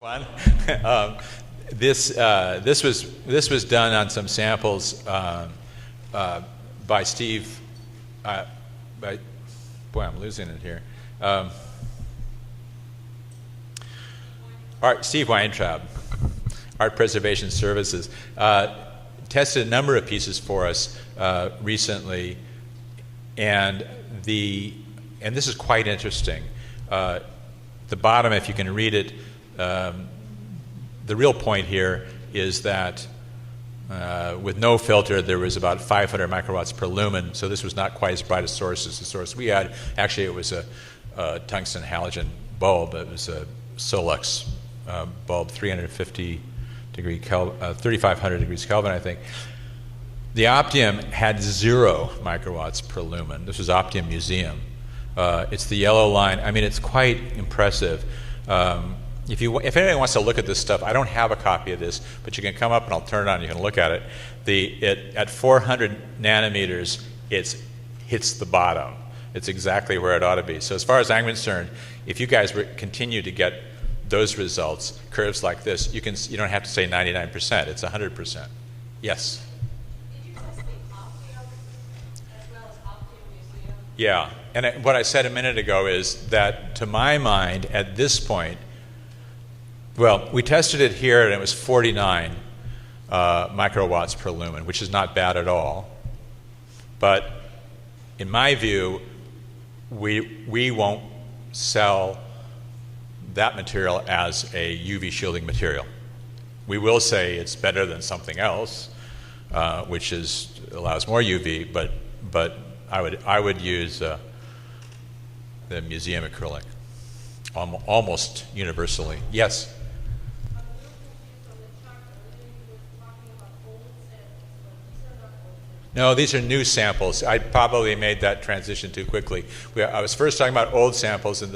One. This was done on some samples by Steve. Boy, I'm losing it here. Steve Weintraub, Art Preservation Services, tested a number of pieces for us recently, and this is quite interesting. The bottom, if you can read it. The real point here is that with no filter, there was about 500 microwatts per lumen, so this was not quite as bright a source as the source we had. Actually, it was a tungsten halogen bulb. It was a Solux bulb, 350 degree Kelvin, 3,500 degrees Kelvin, I think. The Optium had 0 microwatts per lumen. This was Optium Museum. It's the yellow line. I mean, it's quite impressive. If anybody wants to look at this stuff, I don't have a copy of this, but you can come up and I'll turn it on. You can look at it. At 400 nanometers, it hits the bottom. It's exactly where it ought to be. So as far as I'm concerned, if you guys continue to get those results, curves like this, you don't have to say 99%. It's 100%. Yes. Did you test the Optium as well as Optium Museum? Yeah, and what I said a minute ago is that, to my mind, at this point, well, we tested it here and it was 49 microwatts per lumen, which is not bad at all. But in my view, we won't sell that material as a UV shielding material. We will say it's better than something else, which allows more UV, but I would use the museum acrylic almost universally. Yes. No, these are new samples. I probably made that transition too quickly. I was first talking about old samples, and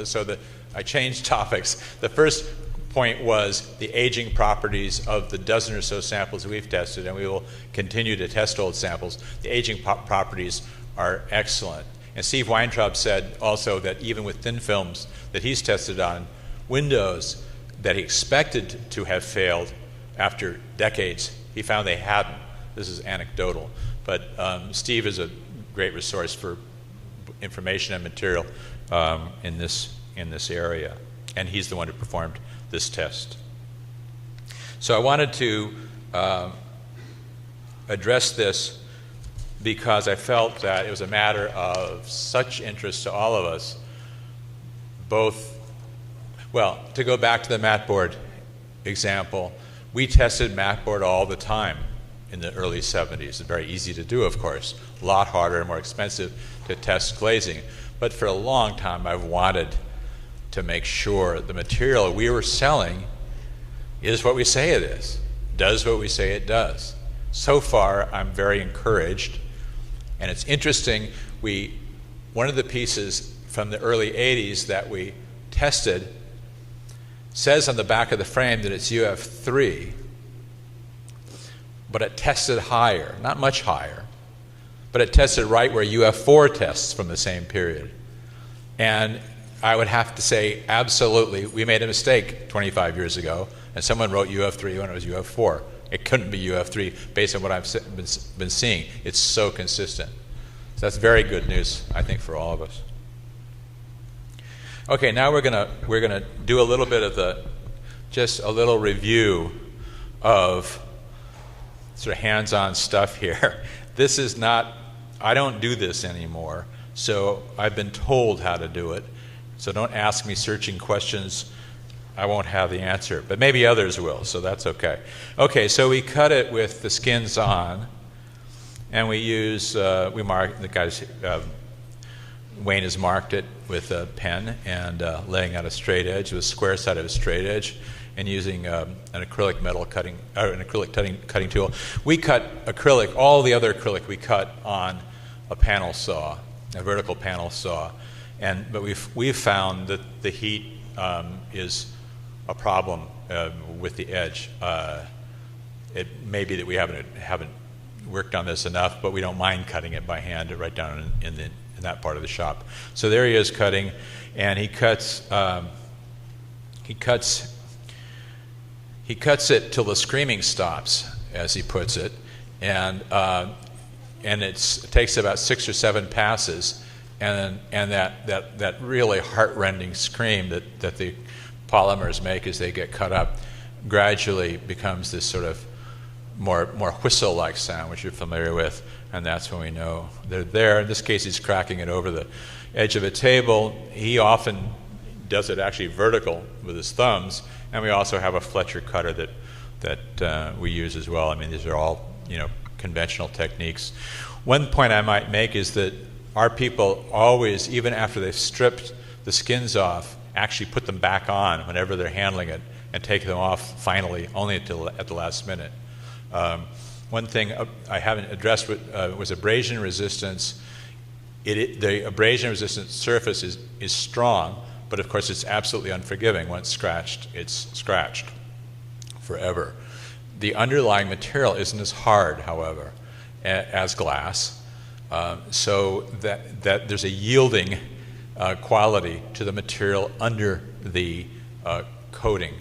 I changed topics. The first point was the aging properties of the dozen or so samples we've tested, and we will continue to test old samples. The aging properties are excellent. And Steve Weintraub said also that even with thin films that he's tested on windows that he expected to have failed after decades, he found they hadn't. This is anecdotal. But Steve is a great resource for information and material in this area, and he's the one who performed this test. So I wanted to address this because I felt that it was a matter of such interest to all of us, to go back to the mat board example, we tested mat board all the time in the early 70s. It's very easy to do, of course. A lot harder and more expensive to test glazing. But for a long time, I've wanted to make sure the material we were selling is what we say it is, does what we say it does. So far, I'm very encouraged. And it's interesting, one of the pieces from the early 80s that we tested says on the back of the frame that it's UF3, but it tested higher, not much higher, but it tested right where UF4 tests from the same period. And I would have to say, absolutely, we made a mistake 25 years ago, and someone wrote UF3 when it was UF4. It couldn't be UF3 based on what I've been seeing. It's so consistent. So that's very good news, I think, for all of us. Okay, now we're gonna do a little bit of just a little review of sort of hands-on stuff here. This is not, I don't do this anymore, so I've been told how to do it. So don't ask me searching questions. I won't have the answer, but maybe others will, so that's okay. Okay, so we cut it with the skins on, and we mark, the guys, Wayne has marked it with a pen and laying out a straight edge with a square side of a straight edge, and using an acrylic cutting tool. We cut acrylic, all the other acrylic we cut on a panel saw, a vertical panel saw, but we've found that the heat is a problem with the edge. It may be that we haven't worked on this enough, but we don't mind cutting it by hand right down in that part of the shop. So there he is cutting, and he cuts he cuts it till the screaming stops, as he puts it, and it takes about 6 or 7 passes, and that really heartrending scream that the polymers make as they get cut up gradually becomes this sort of more whistle-like sound, which you're familiar with, and that's when we know they're there. In this case, he's cracking it over the edge of a table. He often does it actually vertical with his thumbs, and we also have a Fletcher cutter that we use as well. I mean, these are all conventional techniques. One point I might make is that our people always, even after they've stripped the skins off, actually put them back on whenever they're handling it and take them off finally only at the last minute. One thing I haven't addressed was abrasion resistance. The abrasion resistant surface is strong, but of course it's absolutely unforgiving. Once scratched, it's scratched forever. The underlying material isn't as hard, however, as glass, so that there's a yielding quality to the material under the coating.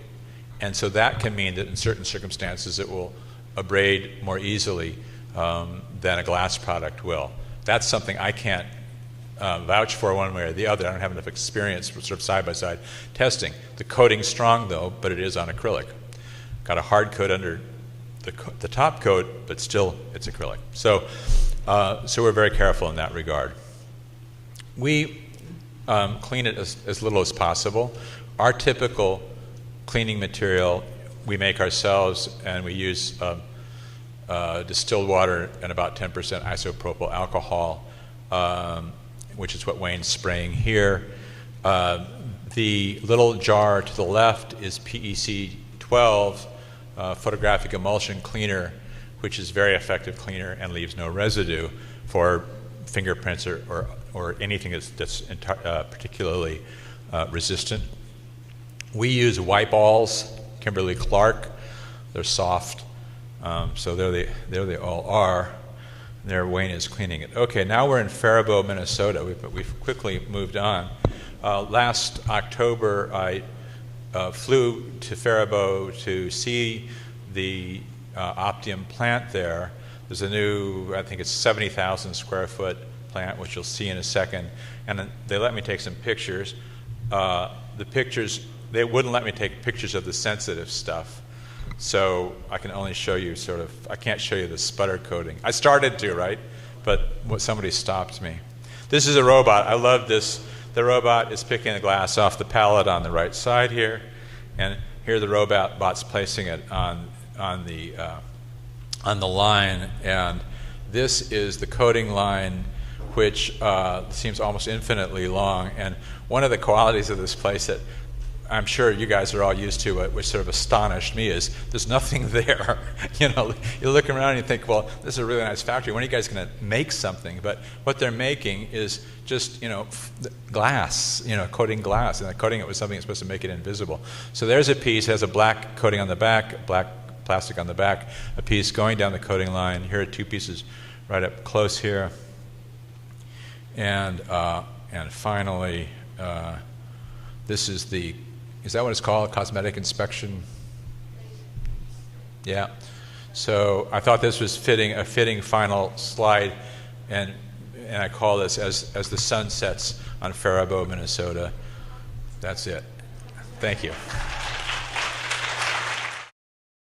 And so that can mean that in certain circumstances it will abrade more easily than a glass product will. That's something I can't vouch for one way or the other. I don't have enough experience for sort of side-by-side testing. The coating's strong, though, but it is on acrylic. Got a hard coat under the top coat, but still it's acrylic. So we're very careful in that regard. We clean it as little as possible. Our typical cleaning material we make ourselves, and we use distilled water and about 10% isopropyl alcohol, which is what Wayne's spraying here. The little jar to the left is PEC 12, photographic emulsion cleaner, which is very effective cleaner and leaves no residue for fingerprints or anything that's particularly resistant. We use wipe alls, Kimberly-Clark. They're soft, so there they all are. There Wayne is cleaning it. Okay, now we're in Faribault, Minnesota. We've quickly moved on. Last October, I flew to Faribault to see the Optium plant there. There's a new, I think it's 70,000 square foot plant, which you'll see in a second. And they let me take some pictures. The pictures, they wouldn't let me take pictures of the sensitive stuff. So I can only show you I can't show you the sputter coating. I started to, right? But somebody stopped me. This is a robot. I love this. The robot is picking the glass off the pallet on the right side here. And here the robot's placing it on the line. And this is the coating line, which seems almost infinitely long. And one of the qualities of this place that I'm sure you guys are all used to, which sort of astonished me, is there's nothing there. You look around and you think, well, this is a really nice factory. When are you guys going to make something? But what they're making is just, glass, coating glass, and coating it with something that's supposed to make it invisible. So there's a piece, it has a black coating on the back, black plastic on the back, a piece going down the coating line. Here are two pieces right up close here. And finally, this is is that what it's called? Cosmetic inspection? Yeah. So I thought this was a fitting final slide, and I call this as the sun sets on Faribault, Minnesota. That's it. Thank you.